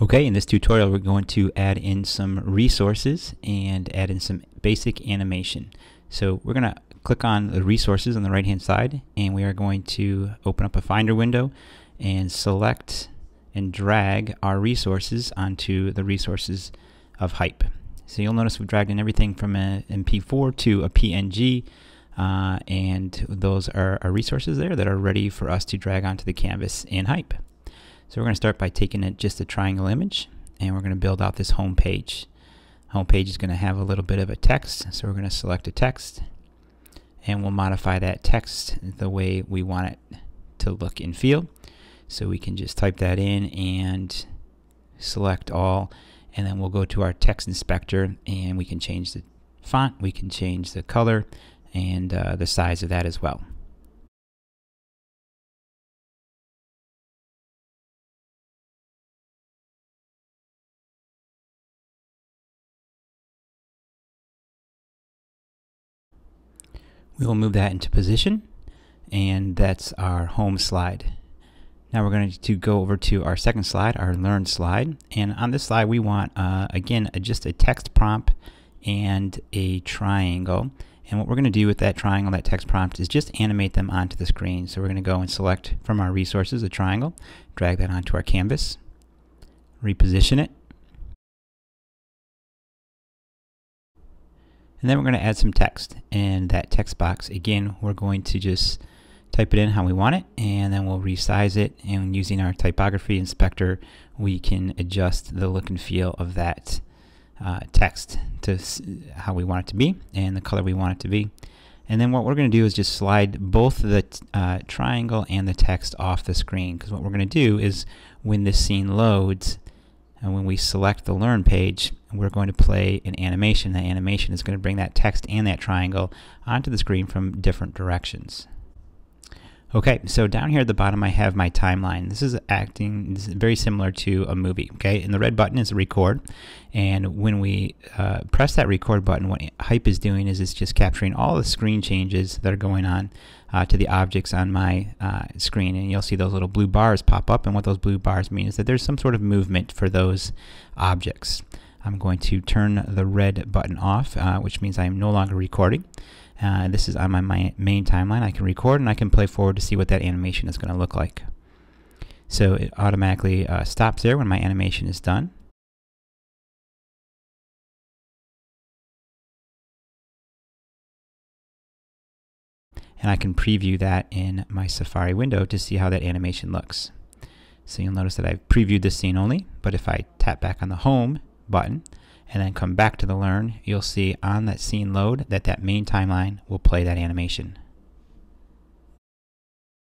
Okay, in this tutorial we're going to add in some resources and add in some basic animation. So we're going to click on the resources on the right hand side, and we are going to open up a Finder window and select and drag our resources onto the resources of Hype. So you'll notice we've dragged in everything from an MP4 to a PNG, and those are our resources there that are ready for us to drag onto the canvas in Hype. So we're going to start by taking just a triangle image, and we're going to build out this home page. Home page is going to have a little bit of a text, so we're going to select a text, and we'll modify that text the way we want it to look and feel. So we can just type that in and select all, and then we'll go to our text inspector, and we can change the font, we can change the color, and the size of that as well. We will move that into position, and that's our home slide. Now we're going to go over to our second slide, our learn slide, and on this slide we want again just a text prompt and a triangle. And what we're going to do with that triangle, that text prompt, is just animate them onto the screen. So we're going to go and select from our resources a triangle, drag that onto our canvas, reposition it, and then we're going to add some text. And that text box, again, we're going to just type it in how we want it, and then we'll resize it, and using our typography inspector we can adjust the look and feel of that text to how we want it to be and the color we want it to be. And then what we're going to do is just slide both the triangle and the text off the screen, because what we're going to do is when this scene loads and when we select the learn page, we're going to play an animation. That animation is going to bring that text and that triangle onto the screen from different directions. Okay, so down here at the bottom I have my timeline. This is very similar to a movie. Okay, and the red button is record, and when we press that record button, what Hype is doing is it's just capturing all the screen changes that are going on to the objects on my screen, and you'll see those little blue bars pop up, and what those blue bars mean is that there's some sort of movement for those objects. I'm going to turn the red button off, which means I am no longer recording. This is on my main timeline. I can record and I can play forward to see what that animation is going to look like. So it automatically stops there when my animation is done. And I can preview that in my Safari window to see how that animation looks. So you'll notice that I've previewed this scene only, but if I tap back on the home button and then come back to the learn, you'll see on that scene load that main timeline will play that animation.